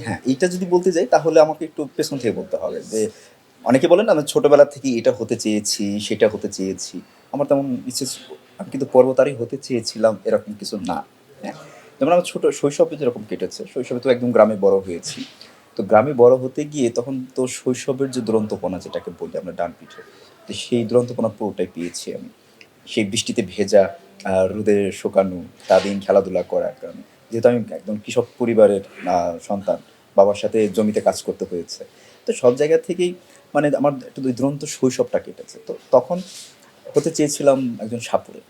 হ্যাঁ, এইটা যদি বলতে যাই তাহলে আমাকে একটু পেছন থেকে বলতে হবে যে, অনেকে বলেন না আমি ছোটবেলা থেকেই এটা হতে চেয়েছি, সেটা হতে চেয়েছি। আমার তেমন ইচ্ছে আমি কিন্তু পর্বতারই হতে চেয়েছিলাম এরকম কিছু না। হ্যাঁ? যেমন আমার ছোট শৈশবে যেরকম কেটেছে, শৈশবে তো একদম গ্রামে বড় হয়েছি। তো গ্রামে বড় হতে গিয়ে তখন তো শৈশবের যে দুরন্তপনা যেটাকে বলি আমরা ডান পিঠে, তো সেই দুরন্তপনা পুরোটাই পেয়েছি আমি। সেই বৃষ্টিতে ভেজা, রোদে শুকানো, সারাদিন খেলাধুলা করার কারণে। যেহেতু আমি একদম কৃষক পরিবারের সন্তান, বাবার সাথে জমিতে কাজ করতে হয়েছে। তো সব জায়গা থেকেই মানে আমার একটু ওই দুরন্ত শৈশবটা কেটেছে। তো তখন হতে চেয়েছিলাম একজন সাপুড়ে।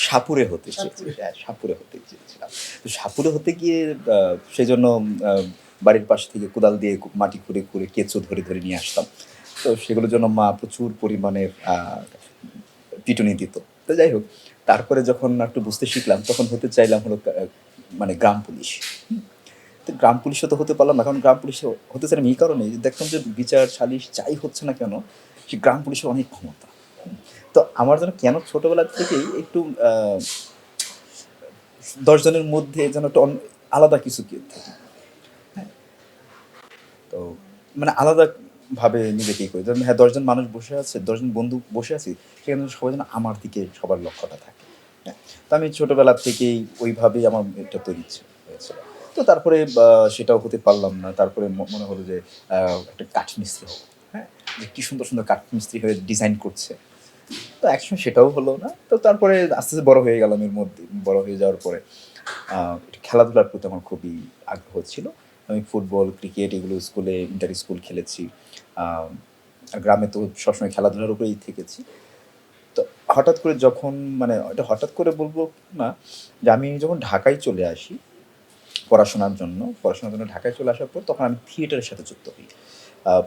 সাপুড়ে হতে চেয়েছি, হ্যাঁ, সাপুড়ে হতে চেয়েছিলাম। তো সাপুড়ে হতে গিয়ে সেজন্য আ বাড়ির পাশ থেকে কোদাল দিয়ে মাটি খুঁড়ে, খুঁড়ে কেঁচো ধরে, ধরে নিয়ে আসতাম। তো সেগুলোর জন্য মা প্রচুর পরিমাণের পিটুনি দিত। তো যাই হোক, তারপরে যখন একটু বুঝতে শিখলাম তখন হতে চাইলাম হলো মানে গ্রাম পুলিশ। হুম? তো গ্রাম পুলিশও তো হতে পারলাম না। কারণ গ্রাম পুলিশে হতে চাইলাম এই কারণেই যে দেখতাম যে বিচার, সালিশ যাই হচ্ছে না কেন, সে গ্রাম পুলিশের অনেক ক্ষমতা। হুম? তো আমার যেন কেন ছোটবেলা থেকেই একটু আ ১০ জনের মধ্যে যেন একটা আলাদা কিছু থাকে। হ্যাঁ? তো মানে আলাদাভাবে নিজেকে করি। যেমন হ্যাঁ, ১০ জন মানুষ বসে আছে, ১০ জন বন্ধু বসে আছি, সেখানে সবাই যেন আমার দিকে সবার লক্ষ্যটা থাকে। হ্যাঁ? তো আমি ছোটবেলা থেকেই ওইভাবেই আমার এটা তৈরি হয়েছিল। তো তারপরে সেটাও হতে পারলাম না। তারপরে মনে হলো যে আ একটা কাঠমিস্ত্রি হবো। হ্যাঁ? যে কি সুন্দর, সুন্দর কাঠমিস্ত্রি হয়ে ডিজাইন করছে। তো একসময় সেটাও হলো না। তো তারপরে আস্তে, আস্তে বড় হয়ে গেলাম এর মধ্যে। বড় হয়ে যাওয়ার পরে আ খেলাধুলার প্রতি আমার খুবই আগ্রহ ছিল। আমি ফুটবল, ক্রিকেট এগুলো স্কুলে ইন্টার স্কুল খেলেছি। আ গ্রামে তো সবসময় খেলাধুলার উপরেই থেকেছি। তো হঠাৎ করে যখন মানে এটা হঠাৎ করে বলব না, যে আমি যখন ঢাকায় চলে আসি পড়াশোনার জন্য ঢাকায় চলে আসার পর তখন আমি থিয়েটারের সাথে যুক্ত হই।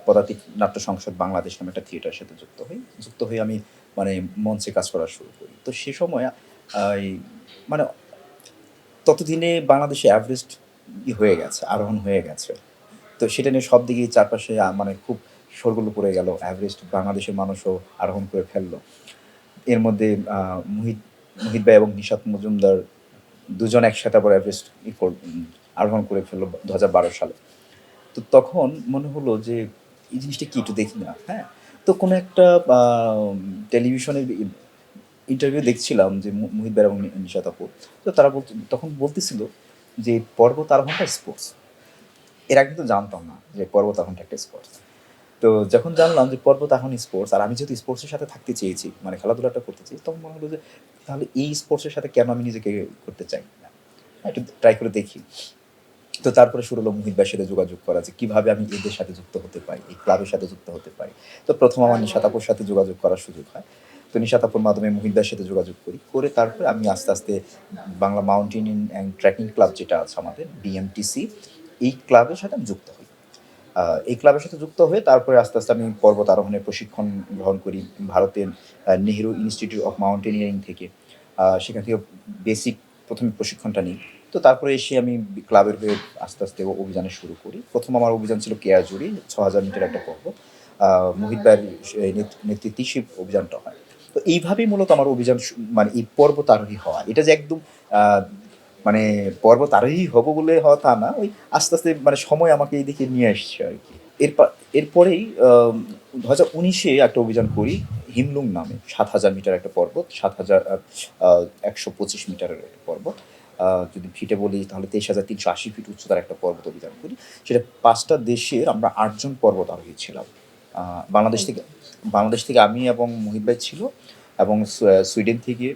পদাতিক নাট্য সংসদ বাংলাদেশ নামে একটা থিয়েটারের সাথে যুক্ত হই। যুক্ত হয়ে আমি মানে মঞ্চে কাজ করা শুরু করি। তো সে সময় এই মানে ততদিনে বাংলাদেশে এভারেস্ট হয়ে গেছে, আরোহণ হয়ে গেছে। তো সেটা নিয়ে সব দিকেই চারপাশে মানে খুব শোরগোল পড়ে গেল। এভারেস্ট বাংলাদেশের মানুষও আরোহণ করে ফেলল। এর মধ্যে আ মুহিত মুহিত ভাই এবং নিশাত মজুমদার দুজন একসাথে আবার এভারেস্ট আরোহণ করে ফেলল ২০১২ সালে। তো তখন মনে হলো যে এই জিনিসটা কি একটু দেখি না, হ্যাঁ? তো কোনো একটা আ টেলিভিশনের ইন্টারভিউ দেখছিলাম যে মুহিত ভাই এবং নিশাত আপু। তো তারা তখন বলতেছিল যে পর্বত আরোহণটা স্পোর্টস। এর আগে কিন্তু জানতাম না যে পর্বত আরোহণটা একটা স্পোর্টস। তো যখন জানলাম যে পর্বত আরোহণ স্পোর্টস আর আমি যেহেতু স্পোর্টসের সাথে থাকতে চেয়েছি, মানে খেলাধুলাটা করতে চেয়েছি, তখন মনে হলো যে তাহলে এই স্পোর্টসের সাথে কেন আমি নিজেকে করতে চাই না? একটু ট্রাই করে দেখি। তো তারপরে শুরু হলো মুহিত ভাইয়ের সাথে যোগাযোগ করা যে কিভাবে আমি এদের সাথে যুক্ত হতে পারি, এই ক্লাবের সাথে যুক্ত হতে পারি। তো ১ম আমার নিশাত আপুর সাথে যোগাযোগ করার সুযোগ হয়। তো নিশাত আপুর মাধ্যমে মুহিত ভাইয়ের সাথে যোগাযোগ করি। করে তারপরে আমি আস্তে, আস্তে Bangla mountaineering and trekking club যেটা আছে আমাদের বিএমটিসি, এই ক্লাবের সাথে আমি যুক্ত হই। এই ক্লাবের সাথে যুক্ত হয়ে তারপরে আস্তে, আস্তে আমি পর্বত আরোহণের প্রশিক্ষণ গ্রহণ করি ভারতের নেহেরু ইনস্টিটিউট অফ মাউন্টেনিয়ারিং থেকে। সেখান থেকে বেসিক ১ম প্রশিক্ষণটা নিই। তো তারপরে এসে আমি ক্লাবের হয়ে আস্তে, আস্তে অভিযানে শুরু করি। ১ম আমার অভিযান ছিল কেয়াঝুরি, ৬,০০০ মিটার একটা পর্বত। মুহিত ভাইয়ের নেতৃত্বেই সেই অভিযানটা হয়। তো এইভাবেই মূলত আমার অভিযান মানে এই পর্বত আরোহী হওয়া। এটা যে একদম আ মানে পর্বত আরোহী হব বলে হওয়া তা না। ওই আস্তে, আস্তে মানে সময় আমাকে এই দিকে নিয়ে আসছে আরকি। এরপা এরপরেই ২০১৯ এ একটা অভিযান করি হিমলুং নামে। ৭,০০০ মিটার একটা পর্বত। ৭,০০০ আ ১২৫ মিটারের একটা পর্বত। আ যদি ফিটে বলি তাহলে ২৩,৩৮০ ফিট উচ্চতার একটা পর্বত অভিযান করি। সেটা ৫ টা দেশের আমরা ৮ জন পর্বত আরোহী ছিলাম। আ বাংলাদেশ থেকে বাংলাদেশ থেকে আমি এবং মুহিত ভাই ছিল এবং সুইডেন থেকে,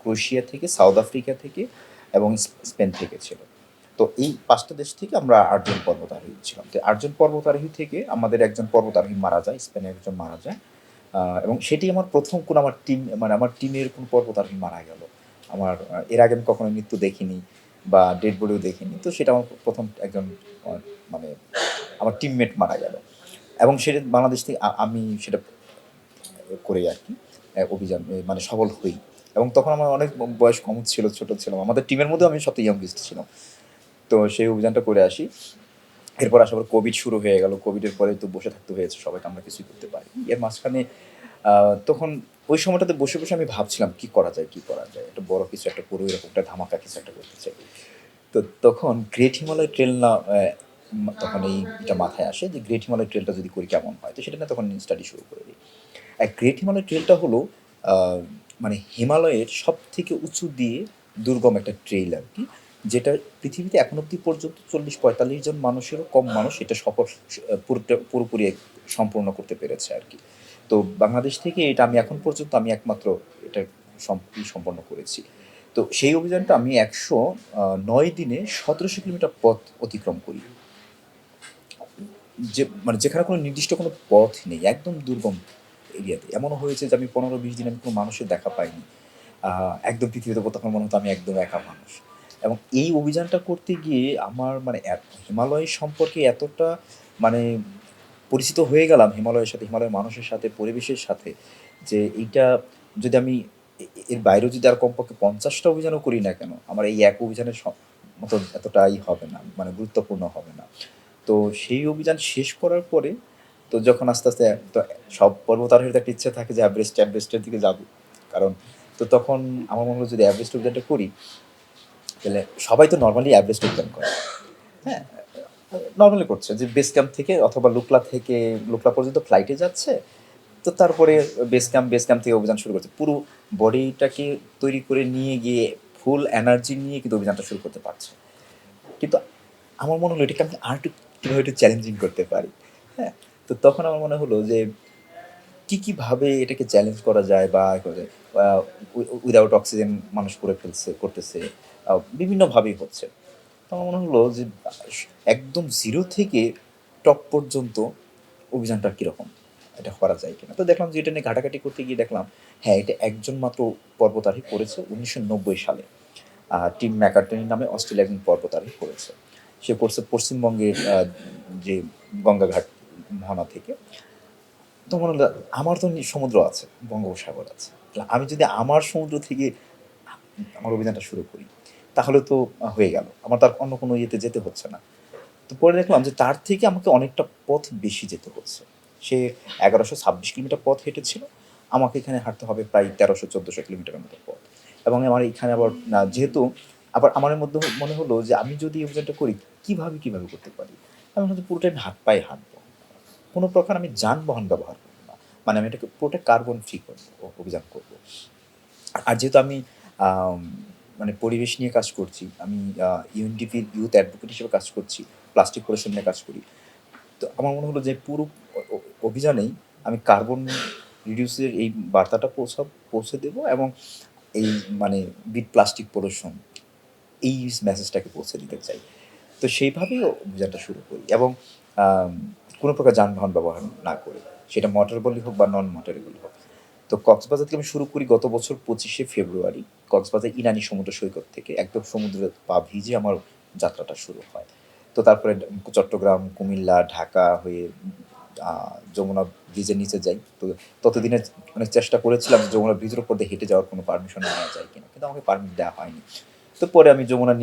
ক্রোয়েশিয়া থেকে, সাউথ আফ্রিকা থেকে এবং স্পেন থেকে ছিল। তো এই ৫ টা দেশ থেকে আমরা ৮ জন পর্বতারোহী ছিলাম। তো ৮ জন পর্বতারোহী থেকে আমাদের একজন পর্বতারোহী মারা যায়, স্পেনের একজন মারা যায়। এবং সেটি আমার ১ম কোনো আমার মানে আমার টিমের কোনো পর্বতারোহী মারা গেল। আমার এর আগে আমি কখনো মৃত্যু দেখিনি বা ডেড বডিও দেখিনি। তো সেটা আমার ১ম একজন মানে আমার টিমমেট মারা গেল। এবং সেটা বাংলাদেশ থেকে আমি সেটা করি আরকি। অভিযান মানে সফল হই। এবং তখন আমার অনেক বয়স কম ছিল, ছোট ছিলাম। আমাদের টিমের মধ্যেও আমি সবথেকে ইয়ংগেস্ট ছিলাম। তো সেই অভিযানটা করে আসি। এরপর আসার পর কোভিড শুরু হয়ে গেল। কোভিডের পরে তো বসে থাকতে হয়েছে সবাইকে, আমরা কিছুই করতে পারিনি। এর মাঝখানে তখন ওই সময়টাতে বসে, বসে আমি ভাবছিলাম কি করা যায়, কি করা যায়? একটা বড় কিছু একটা করবো, এরকম একটা ধামাকা কিছু একটা করতে চাই। তো তখন গ্রেট হিমালয় ট্রেল না তখন এটা মাথায় আসে যে গ্রেট হিমালয় ট্রেলটা যদি করি কেমন হয়, তো সেটা নিয়ে তখন স্টাডি শুরু করে দিই। গ্রেট হিমালয় ট্রেলটা হলো আহ, মানে হিমালয়ের সব থেকে উঁচু দিয়ে দুর্গম একটা ট্রেইল আর কি, যেটা পৃথিবীতে এখন অব্দি পর্যন্ত 40-45 জন মানুষেরও কম মানুষ এটা সফল পুরোপুরি সম্পূর্ণ করতে পেরেছে আর কি। তো বাংলাদেশ থেকে এটা আমি এখন পর্যন্ত আমি একমাত্র এটা সম্পন্ন করেছি। তো সেই অভিযানটা আমি 109 দিনে 1700 কিলোমিটার পথ অতিক্রম করি, যে মানে যেখানে কোনো নির্দিষ্ট কোনো পথ নেই, একদম দুর্গম এরিয়াতে। এমনও হয়েছে যে আমি 15-20 দিন আমি কোনো মানুষের দেখা পাইনি। একদম পৃথিবীতে তখন মনে হতো আমি একদম একা মানুষ। এবং এই অভিযানটা করতে গিয়ে আমার মানে হিমালয় সম্পর্কে এতটা মানে পরিচিত হয়ে গেলাম হিমালয়ের সাথে, হিমালয়ের মানুষের সাথে, পরিবেশের সাথে, যে এইটা যদি আমি এর বাইরেও যদি আর কমপক্ষে 50টা অভিযানও করি না কেন, আমার এই এক অভিযানের মতো এতটাই হবে না, মানে গুরুত্বপূর্ণ হবে না। তো সেই অভিযান শেষ করার পরে তো যখন আস্তে আস্তে তো সব পর্বতারোহীর একটা ইচ্ছে থাকে যে এভারেস্টের দিকে যাব। কারণ তো তখন আমার মনে হলো যদি এভারেস্ট অভিযানটা করি, তাহলে সবাই তো নর্মালি এভারেস্ট অভিযান করে, হ্যাঁ, নর্মালি করছে যে বেস ক্যাম্প থেকে অথবা লুকলা পর্যন্ত ফ্লাইটে যাচ্ছে। তো তারপরে বেস ক্যাম্প থেকে অভিযান শুরু করছে, পুরো বডিটাকে তৈরি করে নিয়ে গিয়ে ফুল এনার্জি নিয়ে কিন্তু অভিযানটা শুরু করতে পারছে। কিন্তু আমার মনে হলো এটাকে আমি আর একটু কীভাবে একটু চ্যালেঞ্জিং করতে পারি। হ্যাঁ, তো তখন আমার মনে হলো যে কীভাবে এটাকে চ্যালেঞ্জ করা যায় বা উইদাউট অক্সিজেন মানুষ করতেছে, বিভিন্নভাবেই হচ্ছে। তো আমার মনে হলো যে একদম জিরো থেকে টপ পর্যন্ত অভিযানটা কীরকম, এটা করা যায় কিনা। তো দেখলাম যে এটা নিয়ে ঘাটাঘাটি করতে গিয়ে দেখলাম হ্যাঁ, এটা একজন মাত্র পর্বতারোহী করেছে 1990 সালে। টিম ম্যাকার্টনি নামে অস্ট্রেলিয়া একজন পর্বতারোহী করেছে। সে করছে পশ্চিমবঙ্গের যে গঙ্গাঘাট মোহনা থেকে। তো মনে হলো আমার তো সমুদ্র আছে, বঙ্গোপসাগর আছে, তাহলে আমি যদি আমার সমুদ্র থেকে আমার অভিযানটা শুরু করি তাহলে তো হয়ে গেল, আমার তার অন্য কোনো ইয়েতে যেতে হচ্ছে না। তো পরে দেখলাম যে তার থেকে আমাকে অনেকটা পথ বেশি যেতে হচ্ছে। সে 1126 কিলোমিটার পথ হেঁটেছিল, আমাকে এখানে হাঁটতে হবে প্রায় 1300-1400 কিলোমিটারের মতো পথ। এবং আমার এখানে আবার যেহেতু আবার আমার মধ্যে মনে হলো যে আমি যদি এই অভিযানটা করি কীভাবে করতে পারি। আমি হয়তো পুরোটাই আমি হাত পায়ে হাঁটবো, কোনো প্রকার আমি যানবাহন ব্যবহার করবো না, মানে আমি এটাকে পুরোটা কার্বন ফ্রি অভিযান করবো। আর যেহেতু আমি আম, মানে পরিবেশ নিয়ে কাজ করছি, আমি ইউএনডিপির ইউথ অ্যাডভোকেট হিসেবে কাজ করছি, প্লাস্টিক পলিউশন নিয়ে কাজ করি। তো আমার মনে হলো যে পুরো অভিযানেই আমি কার্বন রিডিউসের এই বার্তাটা পৌঁছে দেবো, এবং এই মানে বিট প্লাস্টিক পলিউশন এই মেসেজটাকে পৌঁছে দিতে চাই। তো সেইভাবেই অভিযানটা শুরু করি, এবং আম, কোনো প্রকার যানবাহন ব্যবহার না করে, সেটা মোটরেবলই হোক বা নন মোটরেবল হোক। তো কক্সবাজার থেকে আমি শুরু করি গত বছর 25শে ফেব্রুয়ারি, কক্সবাজার ইনানি সমুদ্র সৈকত থেকে একদম সমুদ্রে পা ভিজে আমার যাত্রাটা শুরু হয়। তো তারপরে চট্টগ্রাম, কুমিল্লা, ঢাকা হয়ে যমুনা ব্রিজের নিচে যাই। তো ততদিনে অনেক চেষ্টা করেছিলাম যে যমুনা ব্রিজের উপর দিয়ে হেঁটে যাওয়ার কোনো পারমিশন নেওয়া যায় কিনা, কিন্তু আমাকে পারমিট দেওয়া হয়নি। তো পরে আমি যমুনা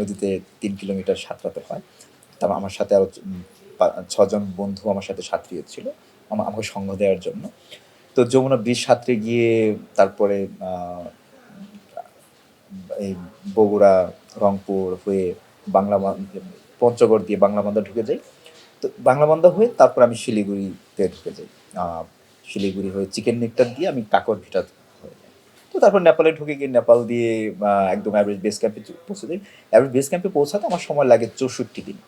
নদীতে 3 কিলোমিটার সাঁতরাতে হয়। তারপর আমার সাথে আরও 6 জন বন্ধু আমার সাথে সাঁতরিয়ে ছিল আমাকে সঙ্গ দেওয়ার জন্য। তো যমুনা ব্রিজ সাঁতরে গিয়ে তারপরে এই বগুড়া, রংপুর হয়ে বাংলা পঞ্চগড় দিয়ে বাংলা বান্ধা ঢুকে যাই। তো বাংলা বান্ধা হয়ে তারপর আমি শিলিগুড়িতে ঢুকে যাই। শিলিগুড়ি হয়ে চিকেন নেকটার দিয়ে আমি কাকরভিটা হয়ে যাই। তো তারপর নেপালে ঢুকে গিয়ে নেপাল দিয়ে একদম অ্যাভারেজ বেস ক্যাম্পে পৌঁছে যাই। অ্যাভারেজ বেস ক্যাম্পে পৌঁছাতে আমার সময় লাগে 64 দিন।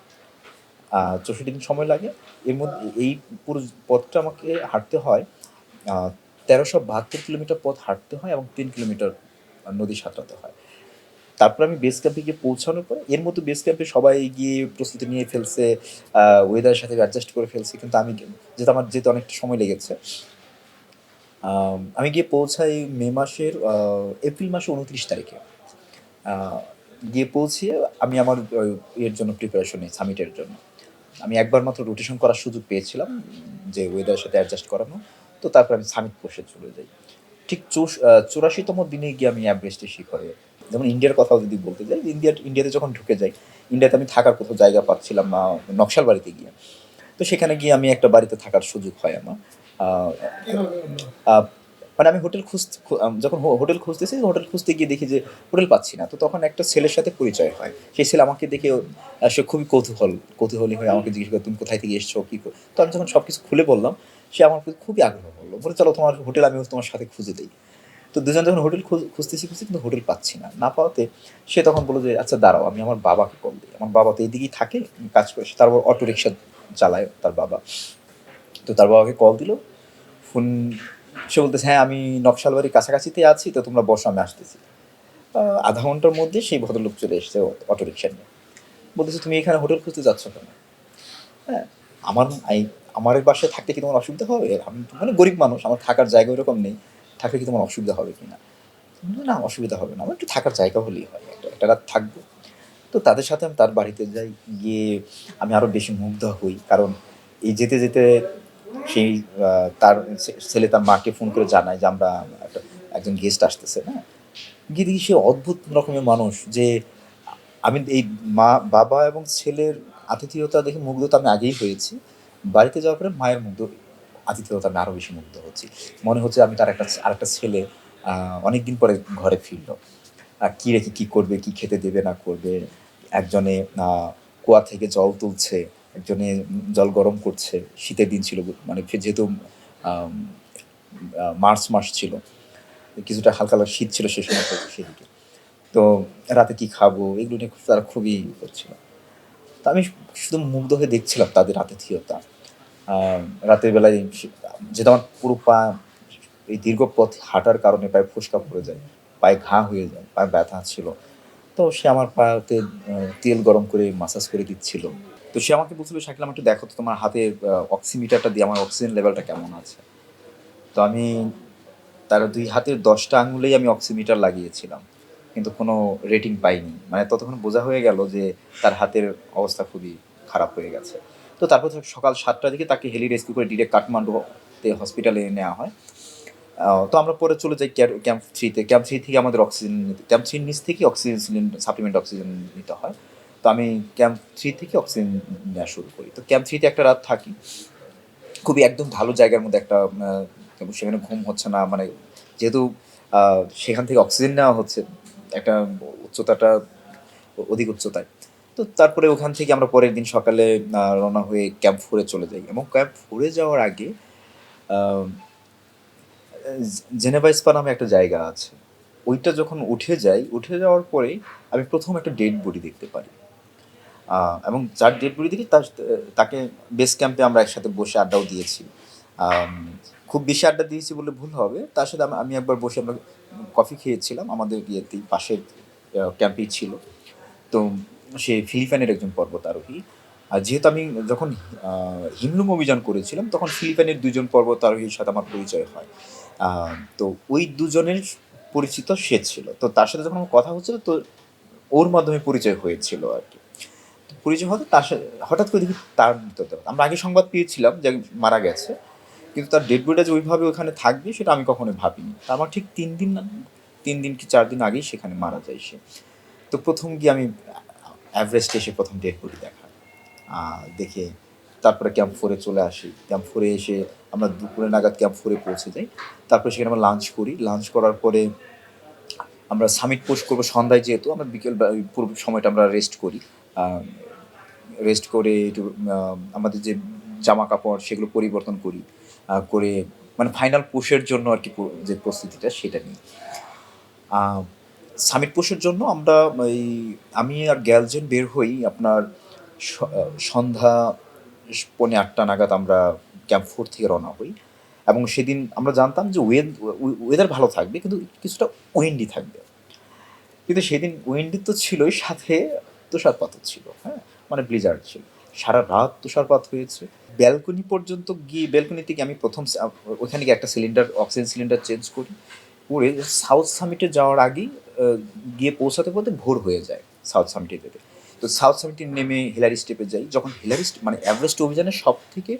64 দিন সময় লাগে। এর মধ্যে এই পুরো পথটা আমাকে হাঁটতে হয় 1372 কিলোমিটার পথ হাঁটতে হয়, এবং 3 কিলোমিটার নদী সাঁতরাতে হয়। তারপর আমি বেস ক্যাম্পে গিয়ে পৌঁছানোর পরে এর মধ্যে বেস ক্যাম্পে সবাই গিয়ে প্রস্তুতি নিয়ে ফেলছে, ওয়েদারের সাথে অ্যাডজাস্ট করে ফেলছে, কিন্তু আমি আমার যেতে অনেকটা সময় লেগেছে। আমি গিয়ে পৌঁছাই এপ্রিল মাসে 29 তারিখে। গিয়ে পৌঁছিয়ে আমি আমার এর জন্য প্রিপারেশন নিই সামিটের জন্য। আমি একবার মাত্র রোটেশন করার সুযোগ পেয়েছিলাম, যে ওয়েদারের সাথে অ্যাডজাস্ট করানো। তো তারপর আমি সামিট কোর্সে চলে যাই। ঠিক 84তম দিনে গিয়ে আমি এভারেস্টের শিখরে, যেমন ইন্ডিয়ার কথাও যদি বলতে যাই, ইন্ডিয়াতে যখন ঢুকে যাই, ইন্ডিয়াতে আমি থাকার কোথাও জায়গা পাচ্ছিলাম না নকশালবাড়িতে গিয়ে। তো সেখানে গিয়ে আমি একটা বাড়িতে থাকার সুযোগ হয় আমার। আহ, আহ, মানে আমি হোটেল যখন হোটেল খুঁজতেছি, হোটেল খুঁজতে গিয়ে দেখি যে হোটেল পাচ্ছি না। তো তখন একটা ছেলের সাথে পরিচয় হয়। সেই ছেলে আমাকে দেখে সে খুবই কৌতূহলী হয়ে আমাকে জিজ্ঞেস করে, "তুমি কোথায় থেকে এসছো? তো আমি যখন সবকিছু খুলে বললাম, সে আমার প্রতি খুবই আগ্রহ করলো। বলে, "চলো তোমার হোটেল আমি তোমার সাথে খুঁজে দেই।" তো দুজন যখন হোটেল খুঁজতেছি কিন্তু হোটেল পাচ্ছি না। না পাওয়াতে সে তখন বলল যে, "আচ্ছা দাঁড়াও, আমি আমার বাবাকে কল দিই। আমার বাবা তো এইদিকেই থাকে, কাজ করে। তারপর অটোরিকশা চালায় তার বাবা। তো তার বাবাকে কল দিল। ফোন সে বলতেছে, "হ্যাঁ, আমি নকশালবাড়ির কাছাকাছিতে আছি, তো তোমরা বসো, আমি আসতেছি।" আধা ঘন্টার মধ্যে সেই ভদ্রলোক চলে এসেছে অটোরিকশা নিয়ে। বলতেছে, "তুমি এখানে হোটেল খুঁজতে যাচ্ছ কেন?" হ্যাঁ, আমার আই আমার এই বাসায় থাকতে কি তোমার অসুবিধা হবে? আমি তো মানে গরিব মানুষ, আমার থাকার জায়গা ওরকম নেই। থাকলে কি তোমার অসুবিধা হবে কিনা? না, অসুবিধা হবে না। আমার একটু থাকার জায়গা হলেই হয়। একটা রাত থাকবো। তো তাদের সাথে আমি তার বাড়িতে যাই। গিয়ে আমি আরো বেশি মুগ্ধ হই। কারণ এই যেতে সেই তার ছেলে তার মাকে ফোন করে জানায় যে আমরা একটা একজন গেস্ট আসতেছে, হ্যাঁ? গিয়ে দেখি সে অদ্ভুত রকমের মানুষ যে আমি এই বাবা এবং ছেলের আতিথেয়তা দেখে মুগ্ধ তো আমি আগেই হয়েছি। বাড়িতে যাওয়ার পরে মায়ের আতিথেয়তা আমি আরো বেশি মুগ্ধ হচ্ছি। মনে হচ্ছে আমি তার আরেকটা ছেলে অনেকদিন পরে ঘরে ফিরল। কি রেখে কি করবে, কি খেতে দেবে না করবে। একজনে কুয়া থেকে জল তুলছে, একজনে জল গরম করছে। শীতের দিন ছিল, মানে যেহেতু আম মার্চ মাস ছিল। কিছুটা হালকা, হালকা শীত ছিল সে সময়টা সেদিকে। তো রাতে কি খাবো এগুলো নিয়ে তারা খুবই করছিল। তো আমি শুধু মুগ্ধ হয়ে দেখছিলাম তাদের আতিথেয়তা। আ রাতের বেলায় যেহেতু আমার পুরো পা এই দীর্ঘ পথ হাঁটার কারণে পায়ে ফোস্কা পড়ে যায়। পায়ে ঘা হয়ে যায়, পায়ে ব্যথা ছিল। তো সে আমার পাতে তেল গরম করে মাসাজ করে দিচ্ছিল। তো সে আমাকে বলছিল, "শাকিল, আমাকে একটু দেখো তো তোমার হাতের অক্সিমিটারটা দিয়ে আমার অক্সিজেন লেভেলটা কেমন আছে?" তো আমি তার ২ হাতের ১০ টা আঙুলেই আমি অক্সিমিটার লাগিয়েছিলাম। কিন্তু কোনো রেটিং পাইনি। মানে ততক্ষণ বোঝা হয়ে গেল যে তার হাতের অবস্থা খুবই খারাপ হয়ে গেছে। তো তারপর সকাল ৭ টার দিকে তাকে হেলি রেস্কিউ করে ডিরেক্ট কাঠমান্ডুতে হসপিটালে নেওয়া হয়। তো আমরা পরে চলে যাই ক্যাম্প 3 তে। ক্যাম্প 3 থেকে আমাদের ক্যাম্প 3 এর নিচ থেকেই অক্সিজেন সাপ্লিমেন্ট অক্সিজেন নিতে হয়। তো আমি ক্যাম্প 3 থেকে অক্সিজেন নেওয়া শুরু করি। তো ক্যাম্প 3 তে একটা রাত থাকি। খুবই একদম ঢালু জায়গার মধ্যে একটা সেখানে ঘুম হচ্ছে না। মানে যেহেতু সেখান থেকে অক্সিজেন নেওয়া হচ্ছে একটা উচ্চতাটা অধিক উচ্চতায়। তো তারপরে ওখান থেকে আমরা পরের দিন সকালে রওনা হয়ে ক্যাম্প 4 এ চলে যাই এবং ক্যাম্প 4 এ যাওয়ার আগে আ জেনেভা স্পা নামে একটা জায়গা আছে। ওইটা যখন উঠে যাই, উঠে যাওয়ার পরেই আমি ১ম একটা ডেড বডি দেখতে পারি। আ এবং যার ডেড বডি দেখি তাকে বেস ক্যাম্পে আমরা একসাথে বসে আড্ডাও দিয়েছি। আম খুব বেশি আড্ডা দিয়েছি বললে ভুল হবে। তার সাথে আমি একবার বসে আমরা কফি খেয়েছিলাম। আমাদের ইয়েতেই পাশের ক্যাম্পেই ছিল। তো সে ফিলিপাইনের একজন পর্বতারোহী। আর যেহেতু আমি যখন আ হিমলুম অভিযান করেছিলাম, তখন ফিলিপাইনের ২ জন পর্বতারোহীর সাথে আমার পরিচয় হয়। আ তো ওই দুজনের পরিচিত সে ছিল। তো তার সাথে যখন আমার কথা হচ্ছিল, তো ওর মাধ্যমে পরিচয় হয়েছিল আরকি। তো পরিচয় হতে তার হঠাৎ করে দেখি তার মৃতদেহ। আমরা আগে সংবাদ পেয়েছিলাম যে মারা গেছে। কিন্তু তার ডেড বডিটা যে ওইভাবে ওখানে থাকবে সেটা আমি কখনোই ভাবিনি। তা আমার ঠিক ৩ দিন কি ৪ দিন আগেই সেখানে মারা যায় সে। তো ১ম গিয়ে আমি এভারেস্টে এসে ১ম ডেড বডি দেখা। দেখে তারপরে ক্যাম্প 4 এ চলে আসি। ক্যাম্প 4 এ এসে আমরা দুপুরে নাগাদ ক্যাম্প 4 এ পৌঁছে যাই। তারপরে সেখানে আমরা লাঞ্চ করি। লাঞ্চ করার পরে আমরা সামিট পোস্ট করব সন্ধ্যায়, যেহেতু আমরা বিকেল বা ওই পুরো সময়টা আমরা রেস্ট করি। আ রেস্ট করে একটু আমাদের যে জামাকাপড় সেগুলো পরিবর্তন করি। করে মানে ফাইনাল পুশের জন্য আরকি যে প্রস্তুতিটা সেটা নিই। আ সামিট পুশের জন্য আমরা এই আমি আর গ্যালজন বের হই আপনার স সন্ধ্যা পৌনে ৮টা নাগাদ আমরা ক্যাম্প 4 থেকে রওনা হই। এবং সেদিন আমরা জানতাম যে ওয়েদার ভালো থাকবে, কিন্তু কিছুটা উইন্ডি থাকবে। কিন্তু সেদিন উইন্ডি তো ছিলই, সাথে তুষারপাতও ছিল, হ্যাঁ? মানে ব্লিজার্ড ছিল। সারারাত তুষারপাত হয়েছে। ব্যালকনি থেকে আমি ১ম ওখানে গিয়ে একটা অক্সিজেন সিলিন্ডার চেঞ্জ করি। করে সাউথ সামিটে যাওয়ার আগেই আ গিয়ে পৌঁছাতে ভোর হয়ে যায় সাউথ সামিটে যেতে। তো সাউথ সামিটে নেমে হিলারি স্টেপে যাই। যখন মানে এভারেস্ট অভিযানের সবথেকে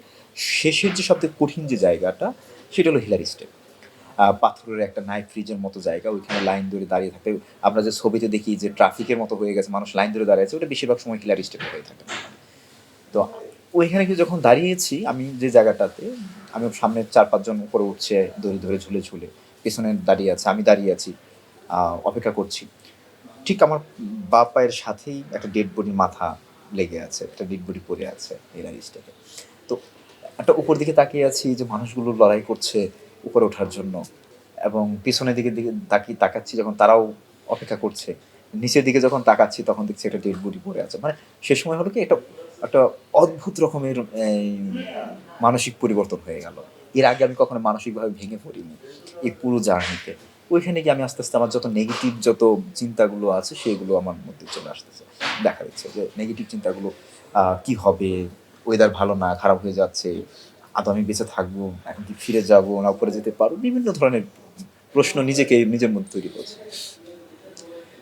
শেষের যে সবথেকে কঠিন যে জায়গাটা, সেটা হলো হিলারি স্টেপ। পাথরের একটা নাইফ ফ্রিজের মতো জায়গা। ওইখানে লাইন ধরে দাঁড়িয়ে থাকতে, আমরা যে ছবিতে দেখি যে ট্রাফিকের মতো হয়ে গেছে, মানুষ লাইন ধরে দাঁড়িয়ে আছে, ওটা বেশিরভাগ সময় হিলারি স্টেপে হয়ে থাকে। তো ওইখানে গিয়ে যখন দাঁড়িয়েছি আমি যে জায়গাটাতে, আমি সামনে ৪-৫ জন উপরে উঠছে দড়ি ধরে ঝুলে। পেছনে দাঁড়িয়ে আছে, আমি দাঁড়িয়ে আছি, অপেক্ষা করছি। ঠিক আমার বাঁ পায়ের সাথেই একটা ডেড বডির মাথা লেগে আছে, একটা ডেড বডি পড়ে আছে এই স্টেপে। তো একটা উপর দিকে তাকিয়ে আছি যে মানুষগুলো লড়াই করছে উপরে ওঠার জন্য, এবং পিছনের দিকে দিকে তাকাচ্ছি যখন তারাও অপেক্ষা করছে। নিচের দিকে যখন তাকাচ্ছি তখন দেখছি একটা ডেড বডি পড়ে আছে। মানে সে সময় হলো কি একটা একটা অদ্ভুত রকমের মানসিক পরিবর্তন হয়ে গেল। এর আগে আমি কখনো মানসিকভাবে ভেঙে পড়িনি এই পুরো জার্নিতে। ওইখানে গিয়ে আমি আস্তে আস্তে আমার যত নেগেটিভ যত চিন্তাগুলো আছে সেগুলো আমার মধ্যে চলে আসতেছে, দেখা দিচ্ছে যে নেগেটিভ চিন্তাগুলো কি হবে, ওয়েদার ভালো না, খারাপ হয়ে যাচ্ছে, আদৌ আমি বেঁচে থাকবো, এখন কি ফিরে যাবো না উপরে যেতে পারবো, বিভিন্ন ধরনের প্রশ্ন নিজেকে নিজের মধ্যে তৈরি করছে।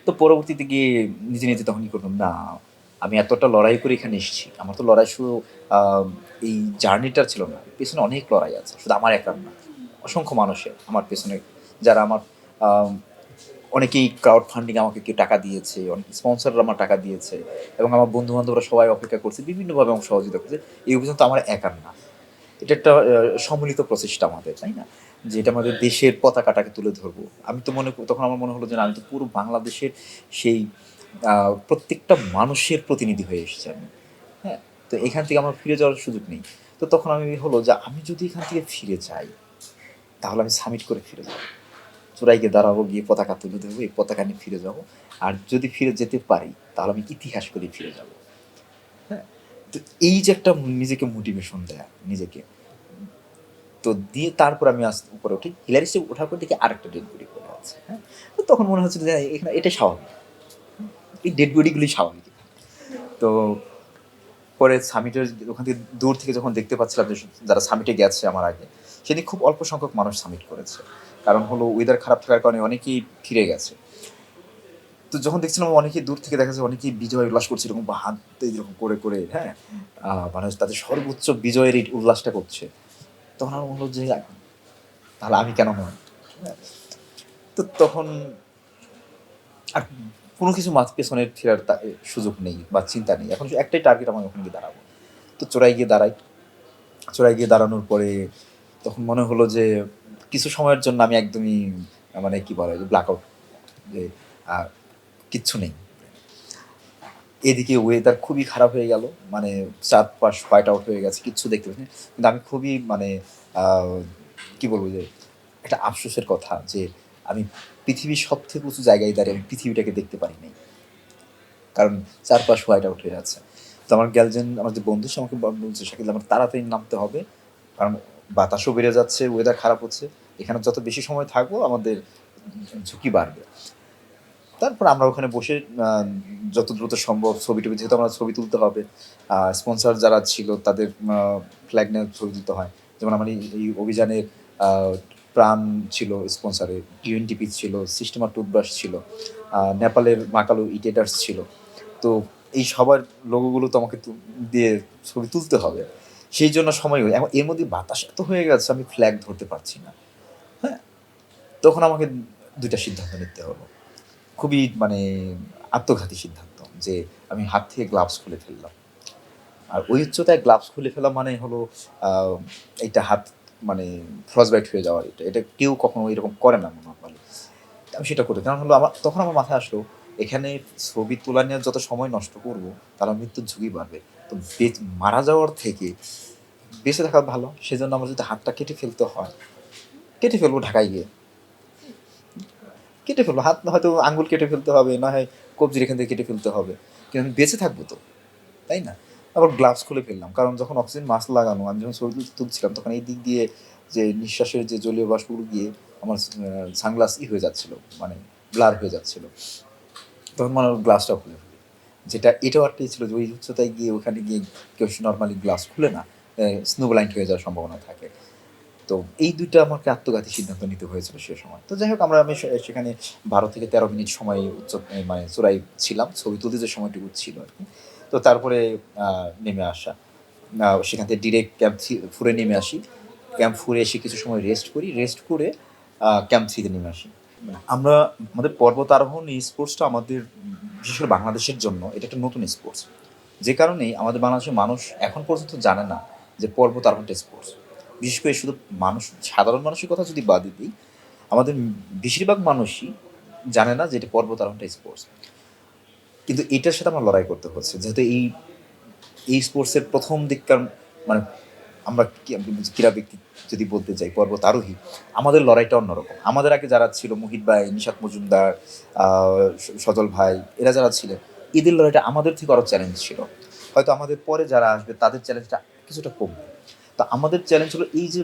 তো পরবর্তীতে গিয়ে নিজে নিজে তখন কি করলাম, না আমি এতটা লড়াই করে এখানে এসেছি, আমার তো লড়াই শুধু এই জার্নিটার ছিল না, পেছনে অনেক লড়াই আছে, শুধু আমার একার না, অসংখ্য মানুষের আমার পেছনে, যারা আমার আহ, অনেকেই ক্রাউড ফান্ডিং আমাকে কেউ টাকা দিয়েছে, অনেক স্পন্সররা আমার টাকা দিয়েছে, এবং আমার বন্ধু বান্ধবরা সবাই অপেক্ষা করছে, বিভিন্নভাবে আমার সহযোগিতা করছে। এই অভিযান তো আমার একার না, এটা একটা সম্মিলিত প্রচেষ্টা আমাদের, তাই না? যে এটা আমাদের দেশের পতাকাটাকে তুলে ধরবো। আমি তো তখন আমার মনে হলো যে না, আমি তো পুরো বাংলাদেশের সেই প্রত্যেকটা মানুষের প্রতিনিধি হয়ে এসেছি আমি। হ্যাঁ, তো এখান থেকে আমার ফিরে যাওয়ার সুযোগ নেই। তো তখন আমি হলো যে আমি যদি এখান থেকে ফিরে যাই তাহলে আমি সামিট করে ফিরে যাবো, চূড়াইকে দাঁড়াবো, গিয়ে পতাকা তুলে ধরবো, এই পতাকা নিয়ে ফিরে যাবো। আর যদি ফিরে যেতে পারি তাহলে আমি ইতিহাস করে ফিরে যাবো। হ্যাঁ, তো এই যে একটা নিজেকে মোটিভেশন দেয়া নিজেকে, তো দিয়ে তারপর আমি উপরে উঠি, হিলারি স্টেপ ওঠার পর দেখি আরেকটা ডেড বডি পড়ে আছে। হ্যাঁ, তো তখন মনে হচ্ছে যে এখানে এটা স্বাভাবিক, এই ডেড বডিগুলি স্বাভাবিক। তো পরে সামিটের ওখান থেকে দূর থেকে যখন দেখতে পাচ্ছিলাম যে যারা সামিটে গেছে আমার আগে, সেদিন খুব অল্প সংখ্যক মানুষ সামিট করেছে, কারণ হলো ওয়েদার খারাপ থাকার কারণে অনেকেই ফিরে গেছে। তো যখন দেখছিলাম অনেকেই দূর থেকে দেখা যাচ্ছে অনেকেই বিজয় উল্লাস করছে এরকম, বা হাত এরকম করে করে, হ্যাঁ, মানুষ তাদের সর্বোচ্চ বিজয়ের এই উল্লাসটা করছে। তখন আমার মনে হলো যে তাহলে আমি কেন নয়? হ্যাঁ, তো তখন আর কোনো কিছু পেছনে ফেরার সুযোগ নেই বা চিন্তা নেই, এখন একটাই টার্গেট, আমার ওখানে গিয়ে দাঁড়াবো। তো চোরাই গিয়ে দাঁড়াই, চোরাই গিয়ে দাঁড়ানোর পরে তখন মনে হলো যে কিছু সময়ের জন্য আমি একদমই মানে কি বলে যে ব্ল্যাক আউট, যে আর কিচ্ছু নেই। এদিকে ওয়েদার খুবই খারাপ হয়ে গেল, মানে চারপাশ হোয়াইট আউট হয়ে গেছে, কিচ্ছু দেখতে পাচ্ছি না। কিন্তু আমি খুবই মানে আহ, কি বলবো যে একটা আফসোসের কথা যে আমি পৃথিবীর সব থেকে উঁচু জায়গায় দাঁড়িয়ে আমি পৃথিবীটাকে দেখতে পারি নাই, কারণ চারপাশ হোয়াইট আউট হয়ে আছে। তো আমার গ্যালজেন, আমার যে বন্ধু, সে আমাকে বলছে শাকিল আমার তাড়াতাড়ি নামতে হবে, কারণ বাতাসও বেড়ে যাচ্ছে, ওয়েদার খারাপ হচ্ছে, এখানে যত বেশি সময় থাকবো আমাদের ঝুঁকি বাড়বে। তারপর আমরা ওখানে বসে যত দ্রুত সম্ভব ছবি টবি, যেহেতু আমরা ছবি তুলতে হবে, স্পন্সর যারা ছিল তাদের ফ্ল্যাগ নিয়ে ছবি তুলতে হয়। যেমন আমার এই অভিযানের প্রাণ ছিল স্পন্সরের, ইউএনটিপি ছিল, সিস্টেমা টুথব্রাশ ছিল, নেপালের মাকালু ইটেটার্স ছিল। তো এই সবার লোগোগুলো তো আমাকে দিয়ে ছবি তুলতে হবে, সেই জন্য সময় এখন এর মধ্যে বাতাস এত হয়ে গেছে আমি ফ্ল্যাগ ধরতে পারছি না। হ্যাঁ, তখন আমাকে দুইটা সিদ্ধান্ত নিতে হলো, খুবই মানে আত্মঘাতী সিদ্ধান্ত, যে আমি হাত থেকে গ্লাভস খুলে ফেললাম। আর ওই উচ্চতায় গ্লাভস খুলে ফেলা মানে হলো আহ, এইটা হাত মানে ফ্রস্টবাইট হয়ে যাওয়ার, এটা এটা কেউ কখনো এরকম করে না নর্মালি। আমি সেটা করি, কারণ হলো আমার তখন আমার মাথায় আসলো এখানে ছবি তোলা নিয়ে যত সময় নষ্ট করবো তারা মৃত্যুর ঝুঁকি বাড়বে। তো মারা যাওয়ার থেকে বেঁচে থাকা ভালো, সেজন্য আমার যদি হাতটা কেটে ফেলতে হয় কেটে ফেলবো ঢাকায় গিয়ে, কেটে ফেলবো হাত, হয়তো আঙ্গুল কেটে ফেলতে হবে, না হয় কবজির এখান থেকে কেটে ফেলতে হবে, কিন্তু আমি বেঁচে থাকবো তো, তাই না? আবার গ্লাভস খুলে ফেললাম, কারণ যখন অক্সিজেন মাস্ক লাগানো, আমি যখন ছবি তুলছিলাম তখন এই দিক দিয়ে যে নিঃশ্বাসের যে জলীয় বাষ্পগুলো গিয়ে আমার সানগ্লাস হয়ে যাচ্ছিল, মানে ব্লার হয়ে যাচ্ছিল, তখন মানে গ্লাসটাও খুলে ফেলি। যেটা এটাও একটা ছিল যে ওই উচ্চতায় গিয়ে ওখানে গিয়ে কেউ নর্মালি গ্লাস খুলে না, স্নো ব্লাইন্ড হয়ে যাওয়ার সম্ভাবনা থাকে। তো এই দুইটা আমাকে আত্মঘাতী সিদ্ধান্ত নিতে হয়েছিল সে সময়। তো যাই হোক, আমি সেখানে 12 থেকে 13 মিনিট সময় মানে চূড়াই ছিলাম, ছবি তুলতে যে সময়টুকু ছিল আর কি। তো তারপরে নেমে আসা, সেখান থেকে ডিরেক্ট ক্যাম্প 4-এ নেমে আসি। ক্যাম্প 4-এ এসে কিছু সময় রেস্ট করি, রেস্ট করে ক্যাম্প 3-তে নেমে আসি। আমরা আমাদের পর্বত আরোহণ এই স্পোর্টসটা আমাদের, বিশেষ করে বাংলাদেশের জন্য এটা একটা নতুন স্পোর্টস, যে কারণেই আমাদের বাংলাদেশের মানুষ এখন পর্যন্ত জানে না যে পর্বত আরোহণটা স্পোর্টস। বিশেষ করে শুধু মানুষ, সাধারণ মানুষের কথা যদি বাদ দিই, আমাদের বেশিরভাগ মানুষই জানে না যে এটা পর্বতারোহণটা স্পোর্টস। কিন্তু এটার সাথে আমার লড়াই করতে হচ্ছে। যেহেতু এই স্পোর্টসের ১ম দিককার মানে আমরা ক্রীড়া ব্যক্তি যদি বলতে যাই পর্বতারোহী, আমাদের লড়াইটা অন্যরকম। আমাদের আগে যারা ছিল মুহিত ভাই, নিশাত মজুমদার, আ সজল ভাই এরা যারা ছিলেন, এদের লড়াইটা আমাদের থেকে আরো চ্যালেঞ্জ ছিল। হয়তো আমাদের পরে যারা আসবে তাদের চ্যালেঞ্জটা কিছুটা কমবে। তো আমাদের চ্যালেঞ্জ হলো এই যে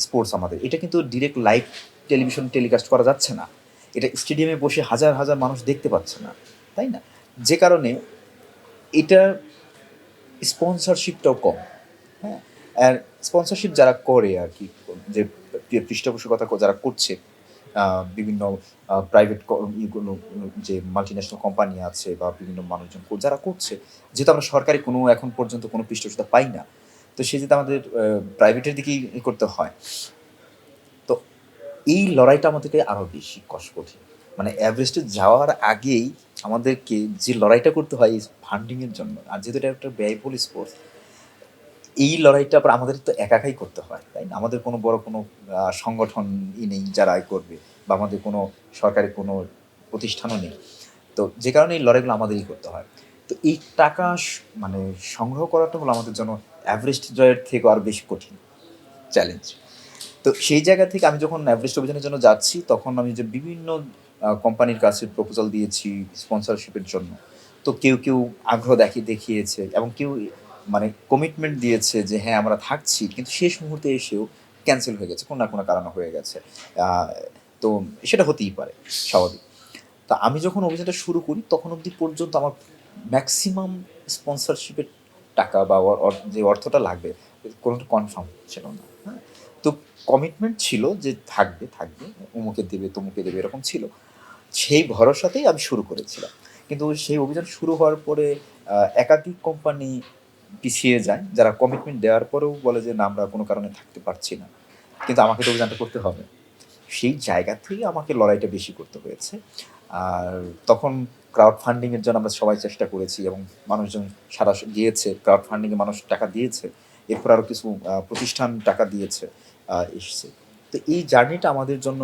স্পোর্টস আমাদের, এটা কিন্তু ডিরেক্ট লাইভ টেলিভিশন টেলিকাস্ট করা যাচ্ছে না। এটা স্টেডিয়ামে বসে হাজার, হাজার মানুষ দেখতে পাচ্ছে না। তাই না? যে কারণে এটার স্পন্সরশিপটাও কম। হ্যাঁ? আর স্পন্সরশিপ যারা করে আরকি, যে পৃষ্ঠপোষকতা যারা করছে, আ বিভিন্ন প্রাইভেট ইগুলো, যে মাল্টিন্যাশনাল কোম্পানি আছে বা বিভিন্ন মানুষজন যারা করছে, যেহেতু আমরা সরকারি কোনো এখন পর্যন্ত কোনো পৃষ্ঠপোষকতা পাই না। তো সেক্ষেত্রে আমাদের প্রাইভেটের দিকেই করতে হয়। তো এই লড়াইটা আমাদেরকে আরো বেশি কঠিন। মানে এভারেস্টে যাওয়ার আগেই আমাদেরকে যে লড়াইটা করতে হয় এই ফান্ডিং এর জন্য। আর যেহেতু এটা একটা ব্যয়বহুল স্পোর্টস, এই লড়াইটা আবার আমাদের তো একাই করতে হয়, তাই না? আমাদের কোনো বড় কোনো সংগঠন নেই যারা করবে, বা আমাদের কোনো সরকারি কোনো প্রতিষ্ঠানও নেই। তো যে কারণে এই লড়াইগুলো আমাদেরই করতে হয়। তো এই টাকা মানে সংগ্রহ করাটা হলো আমাদের জন্য এভারেস্ট জয়ের থেকেও আরো বেশি কঠিন চ্যালেঞ্জ। তো সেই জায়গা থেকে আমি যখন এভারেস্ট অভিযানের জন্য যাচ্ছি, তখন আমি যে বিভিন্ন কোম্পানির কাছে প্রপোজাল দিয়েছি স্পন্সরশিপের জন্য। তো কেউ আগ্রহ দেখিয়েছে, এবং কেউ মানে কমিটমেন্ট দিয়েছে যে হ্যাঁ আমরা থাকছি, কিন্তু শেষ মুহূর্তে এসেও ক্যান্সেল হয়ে গেছে, কোনো না কোনো কারণে হয়ে গেছে। তো সেটা হতেই পারে, স্বাভাবিক। তা আমি যখন অভিযানটা শুরু করি তখন অবধি পর্যন্ত আমার ম্যাক্সিমাম স্পন্সরশিপের টাকা বা যে অর্থটা লাগবে কোনোটা কনফার্ম ছিল না। হ্যাঁ? তো কমিটমেন্ট ছিল যে থাকবে, অমুকে দেবে, তমুকে দেবে, এরকম ছিল। সেই ভরসাতেই আমি শুরু করেছিলাম। কিন্তু সেই অভিযান শুরু হওয়ার পরে একাধিক কোম্পানি পিছিয়ে যায়, যারা কমিটমেন্ট দেওয়ার পরেও বলে যে না আমরা কোনো কারণে থাকতে পারছি না। কিন্তু আমাকে তো অভিযানটা করতে হবে। সেই জায়গা থেকে আমাকে লড়াইটা বেশি করতে হয়েছে। আর তখন ক্রাউড ফান্ডিং এর জন্য আমরা সবাই চেষ্টা করেছি, এবং মানুষজন সাড়া দিয়েছে। ক্রাউড ফান্ডিং এ মানুষ টাকা দিয়েছে। এরপর আরো কিছু প্রতিষ্ঠান টাকা দিয়েছে, এসছে। তো এই জার্নিটা আমাদের জন্য,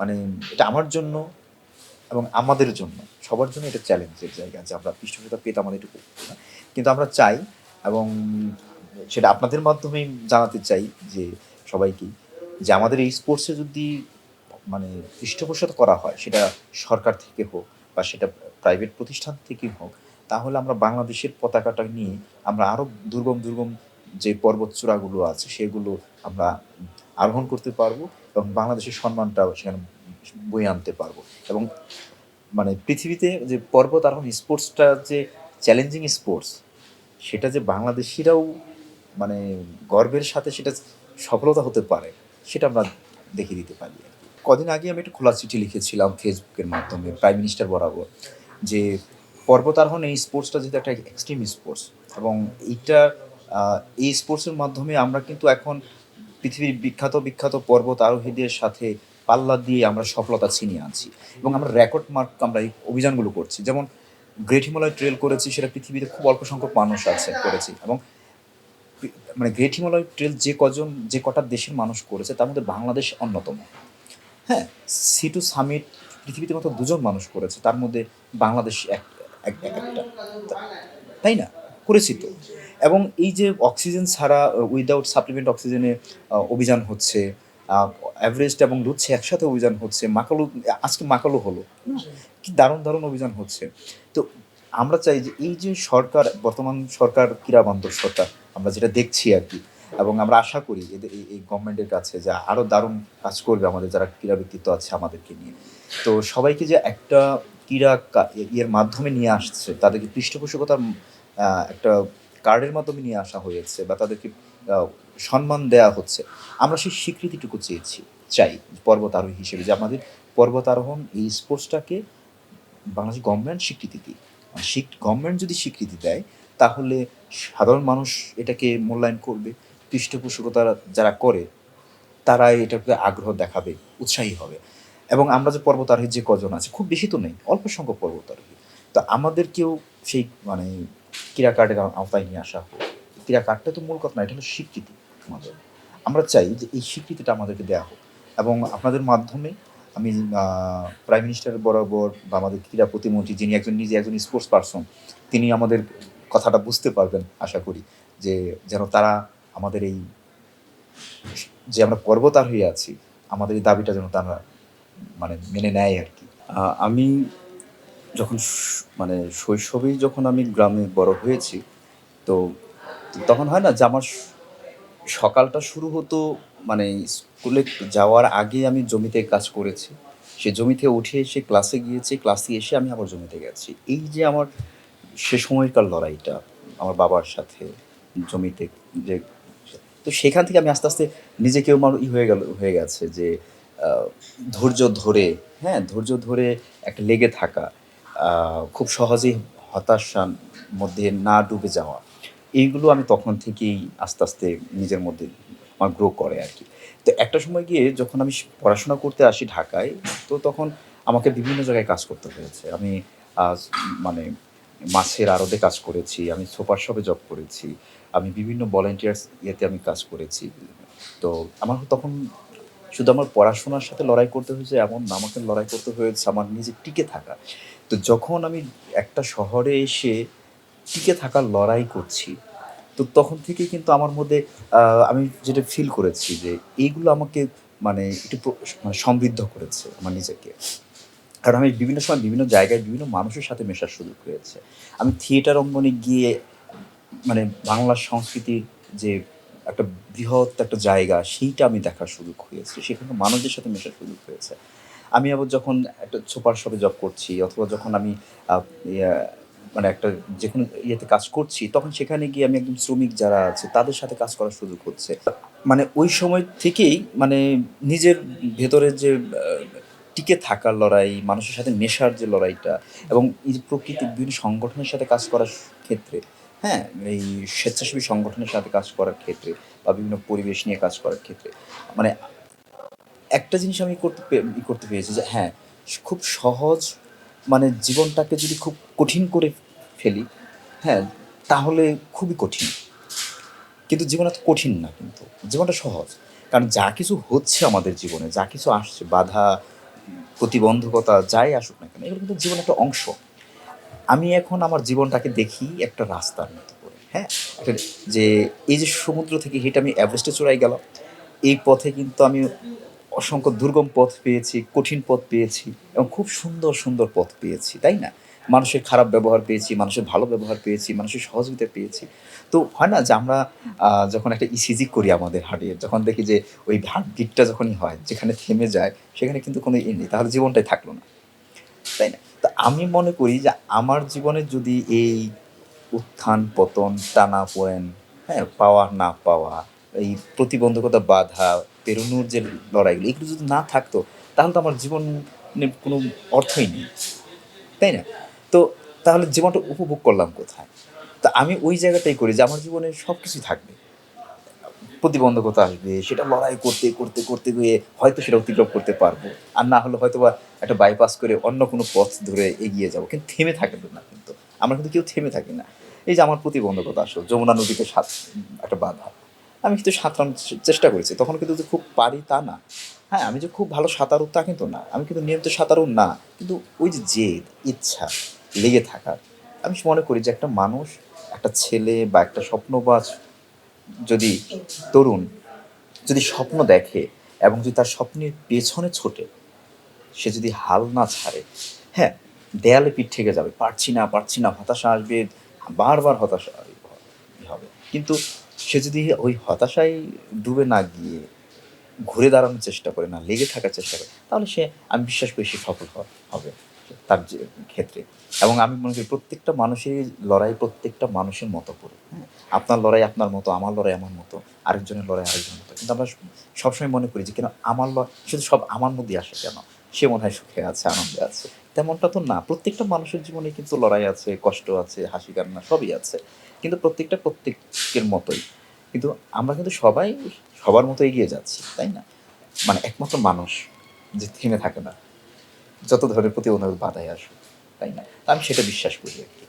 মানে এটা আমার জন্য এবং আমাদের জন্য, সবার জন্য এটা চ্যালেঞ্জের জায়গা যে আমরা পৃষ্ঠপোষকতা পেতে আমাদের একটু করতে হয়। কিন্তু আমরা চাই, এবং সেটা আপনাদের মাধ্যমেই জানাতে চাই যে সবাইকেই, যে আমাদের এই স্পোর্টসে যদি মানে পৃষ্ঠপোষকতা করা হয়, সেটা সরকার থেকে হোক বা সেটা প্রাইভেট প্রতিষ্ঠান থেকেই হোক, তাহলে আমরা বাংলাদেশের পতাকাটা নিয়ে আমরা আরও দুর্গম যে পর্বত চূড়াগুলো আছে সেগুলো আমরা আরোহণ করতে পারবো, এবং বাংলাদেশের সম্মানটাও সেখানে বয়ে আনতে পারবো। এবং মানে পৃথিবীতে যে পর্বত আরোহণ স্পোর্টসটা যে চ্যালেঞ্জিং স্পোর্টস, সেটা যে বাংলাদেশিরাও মানে গর্বের সাথে সেটা সফলতা হতে পারে, সেটা আমরা দেখিয়ে দিতে পারি। কদিন আগে আমি একটা খোলা চিঠি লিখেছিলাম ফেসবুকের মাধ্যমে প্রাইম মিনিস্টার বরাবর, যে পর্বতারোহণ এই স্পোর্টসটা যেহেতু একটা এক্সট্রিম স্পোর্টস, এবং এইটা এই স্পোর্টসের মাধ্যমে আমরা কিন্তু এখন পৃথিবীর বিখ্যাত পর্বত আরোহীদের সাথে পাল্লা দিয়ে আমরা সফলতা ছিনিয়ে আনছি, এবং আমরা রেকর্ড মার্ক আমরা এই অভিযানগুলো করছি। যেমন গ্রেট হিমালয় ট্রেল করেছি, সেটা পৃথিবীতে খুব অল্প সংখ্যক মানুষ আছে করেছি, এবং মানে গ্রেট হিমালয় ট্রেল যে কটা দেশের মানুষ করেছে তার মধ্যে বাংলাদেশ অন্যতম। হ্যাঁ, সি2 সামিট পৃথিবীতে মাত্র ২ জন মানুষ করেছে। তার মধ্যে বাংলাদেশ একটা। তাই না? করেছি তো। এবং এই যে অক্সিজেন ছাড়া উইথআউট সাপ্লিমেন্ট অক্সিজেনে অভিযান হচ্ছে, আ এভারেস্ট এবং লুৎসে একসাথে অভিযান হচ্ছে। আজকে মাকালু হলো। কি দারুণ অভিযান হচ্ছে। তো আমরা চাই যে এই যে বর্তমান সরকার ক্রীড়াবান্ধব সরকার আমরা যেটা দেখছি আরকি, এবং আমরা আশা করি এদের এই গভর্নমেন্টের কাছে যে আরো দারুণ কাজ করবে আমাদের যারা ক্রীড়া ব্যক্তিত্ব আছে আমাদেরকে নিয়ে। তো সবাইকে যে একটা ক্রীড়া ইয়ের মাধ্যমে নিয়ে আসছে, তাদেরকে পৃষ্ঠপোষকতার একটা কার্ডের মাধ্যমে নিয়ে আসা হয়েছে, বা তাদেরকে আ সম্মান দেয়া হচ্ছে। আমরা সেই স্বীকৃতিটুকু চাই পর্বত আরোহী হিসেবে, যে আমাদের পর্বত আরোহণ এই স্পোর্টসটাকে বাংলাদেশ গভর্নমেন্ট স্বীকৃতি দিক। গভর্নমেন্ট যদি স্বীকৃতি দেয়, তাহলে সাধারণ মানুষ এটাকে মূল্যায়ন করবে। পৃষ্ঠপোষকতা যারা করে তারা এটাকে আগ্রহ দেখাবে, উৎসাহী হবে। এবং আমরা যে পর্বতারোহী যে কজন আছে, খুব বেশি তো নেই, অল্প সংখ্যক পর্বতারোহী। তো আমাদেরকেও সেই মানে ক্রীড়া কার্ডের আওতায় নিয়ে আসা হোক। ক্রীড়া কার্ডটা তো মূল কথা না, এটা হলো স্বীকৃতি আমাদের। আমরা চাই যে এই স্বীকৃতিটা আমাদেরকে দেয়া হোক, এবং আপনাদের মাধ্যমে আমি প্রাইম মিনিস্টার বরাবর বা আমাদের ক্রীড়া প্রতিমন্ত্রী যিনি নিজে একজন স্পোর্টস পারসন, তিনি আমাদের কথাটা বুঝতে পারবেন আশা করি, যে যেন তারা আমাদের এই যে আমরা পর্বতার হয়ে আছি, আমাদের এই দাবিটা যেন তারা মানে মেনে নেয় আর কি। আমি যখন মানে শৈশবেই যখন আমি গ্রামে বড় হয়েছি, তো তখন হয় না যে আমার সকালটা শুরু হতো মানে স্কুলে যাওয়ার আগে আমি জমিতে কাজ করেছি। সে জমিতে উঠে এসে ক্লাসে গিয়েছি, ক্লাসে এসে আমি আবার জমিতে গেছি। এই যে আমার সে সময়কার লড়াইটা আমার বাবার সাথে জমিতে, যে তো সেখান থেকে আমি আস্তে, আস্তে নিজেকেও হয়ে গেছে যে আ ধৈর্য ধরে, হ্যাঁ? ধৈর্য ধরে একটা লেগে থাকা, খুব সহজেই হতাশার মধ্যে না ডুবে যাওয়া। এইগুলো আমি তখন থেকেই আস্তে, আস্তে নিজের মধ্যে আমার গ্রো করে আরকি। তো একটা সময় গিয়ে যখন আমি পড়াশোনা করতে আসি ঢাকায়, তো তখন আমাকে বিভিন্ন জায়গায় কাজ করতে হয়েছে। আমি আস মানে মাছের আড়তে কাজ করেছি, আমি সুপার শপে জব করেছি, আমি বিভিন্ন ভলান্টিয়ার্স ইয়েতে আমি কাজ করেছি। তো আমার তখন শুধু আমার পড়াশোনার সাথে লড়াই করতে হয়েছে এমন না, আমাকে লড়াই করতে হয়েছে আমার নিজে টিকে থাকা। তো যখন আমি একটা শহরে এসে টিকে থাকার লড়াই করছি, তো তখন থেকেই কিন্তু আমার মধ্যে আ আমি যেটা ফিল করেছি যে এইগুলো আমাকে মানে একটু মানে সমৃদ্ধ করেছে আমার নিজেকে। কারণ আমি বিভিন্ন সময় বিভিন্ন জায়গায় বিভিন্ন মানুষের সাথে মেশার সুযোগ হয়েছে। আমি থিয়েটার অঙ্গনে গিয়ে মানে বাংলা সংস্কৃতির যে একটা বৃহৎ একটা জায়গা, সেইটা আমি দেখার সুযোগ হয়েছে। সেখানকার মানুষদের সাথে মেশার সুযোগ হয়েছে। আমি আবার যখন একটা সুপার শপে জব করছি অথবা যখন আমি আ ইয়া মানে একটা যেকোনো ইয়েতে কাজ করছি, তখন সেখানে গিয়ে আমি একদম শ্রমিক যারা আছে তাদের সাথে কাজ করার সুযোগ হচ্ছে। মানে ওই সময় থেকেই মানে নিজের ভেতরের যে টিকে থাকার লড়াই, মানুষের সাথে মেশার যে লড়াইটা এবং এই যে প্রকৃতির বিভিন্ন সংগঠনের সাথে কাজ করার ক্ষেত্রে, হ্যাঁ? এই স্বেচ্ছাসেবী সংগঠনের সাথে কাজ করার ক্ষেত্রে বা বিভিন্ন পরিবেশ নিয়ে কাজ করার ক্ষেত্রে মানে একটা জিনিস আমি করতে পেরেছি যে হ্যাঁ, খুব সহজ মানে জীবনটাকে যদি খুব কঠিন করে ফেলি, হ্যাঁ? তাহলে খুবই কঠিন। কিন্তু জীবন এত কঠিন না কিন্তু। জীবনটা সহজ। কারণ যা কিছু হচ্ছে আমাদের জীবনে, যা কিছু আসছে বাধা, প্রতিবন্ধকতা যাই আসুক না কেন, এগুলো কিন্তু জীবনের একটা অংশ। আমি এখন আমার জীবনটাকে দেখি একটা রাস্তার মতো করে, হ্যাঁ? একটা যে এই যে সমুদ্র থেকে হেঁটে আমি এভারেস্টে চূড়ায় গেলাম, এই পথে কিন্তু আমি অসংখ্য দুর্গম পথ পেয়েছি, কঠিন পথ পেয়েছি এবং খুব সুন্দর, সুন্দর পথ পেয়েছি, তাই না? মানুষের খারাপ ব্যবহার পেয়েছি, মানুষের ভালো ব্যবহার পেয়েছি, মানুষের সহযোগিতা পেয়েছি। তো হয় না যে আমরা যখন একটা ইসিজি করি আমাদের হার্টের, যখন দেখি যে ওই হার্টবিটটা যখনই হয়, যেখানে থেমে যায়, সেখানে কিন্তু কোনো ইয়ে নেই। তাহলে জীবনটাই থাকলো না, তাই না? তো আমি মনে করি যে আমার জীবনে যদি এই উত্থান পতন, টানাপোড়েন, হ্যাঁ? পাওয়া না পাওয়া, এই প্রতিবন্ধকতা বাধা, পেরোনোর যে লড়াইগুলো, এগুলো যদি না থাকতো, তাহলে তো আমার জীবনের কোনো অর্থই নেই, তাই না? তো তাহলে জীবনটা উপভোগ করলাম কোথায়? তো আমি ওই জায়গাটাই করি যে আমার জীবনে সব কিছুই থাকবে। প্রতিবন্ধকতা আসবে, সেটা লড়াই করতে, করতে, করতে গিয়ে হয়তো সেটা অতিক্রম করতে পারবো। আর না হলে হয়তোবা একটা বাইপাস করে অন্য কোনো পথ ধরে এগিয়ে যাবো। কিন্তু থেমে থাকবে না কিন্তু। আমরা কিন্তু কেউ থেমে থাকি না। এই যে আমার প্রতিবন্ধকতা আসলো, যমুনা নদীতে একটা বাধা। আমি কিন্তু সাঁতরানোর চেষ্টা করেছি। তখন কিন্তু যে খুব পারি তা না। হ্যাঁ, আমি যে খুব ভালো সাঁতারু তা কিন্তু না। আমি কিন্তু নিয়মিত সাঁতারু না। কিন্তু ওই যে জেদ, ইচ্ছা, লেগে থাকা। আমি মনে করি যে একটা মানুষ, একটা ছেলে বা একটা স্বপ্নবাজ যদি তরুণ যদি স্বপ্ন দেখে এবং যদি তার স্বপ্নের পেছনে ছোটে, সে যদি হাল না ছাড়ে, হ্যাঁ, দেয়ালে পিঠ ঠেকে যাবে। পারছি না, পারছি না, হতাশা আসবে, বারবার হতাশা হবে। কিন্তু সে যদি ওই হতাশায় ডুবে না গিয়ে ঘুরে দাঁড়ানোর চেষ্টা করে, না লেগে থাকার চেষ্টা করে, তাহলে আমি বিশ্বাস করি সে সফল হবে তার যে ক্ষেত্রে। এবং আমি মনে করি প্রত্যেকটা মানুষেরই লড়াই প্রত্যেকটা মানুষের মতো করে, হ্যাঁ? আপনার লড়াই আপনার মতো, আমার লড়াই আমার মতো, আরেকজনের লড়াই আরেকজনের মতো। কিন্তু আমরা সবসময় মনে করি যে কেন আমার শুধু সব আমার মধ্যেই আসে কেন? সে মনে হয় সুখে আছে, আনন্দে আছে। তেমনটা তো না। প্রত্যেকটা মানুষের জীবনে কিন্তু লড়াই আছে, কষ্ট আছে, হাসি কান্না সবই আছে। কিন্তু প্রত্যেকটা প্রত্যেকের মতোই। কিন্তু আমরা কিন্তু সবাই সবার মতো এগিয়ে যাচ্ছি, তাই না? মানে একমাত্র মানুষ যে থেমে থাকে না। যত ধরনের প্রতিবন্ধকতা বাধাই আসুক, তাই না? তো আমি সেটা বিশ্বাস করি আরকি।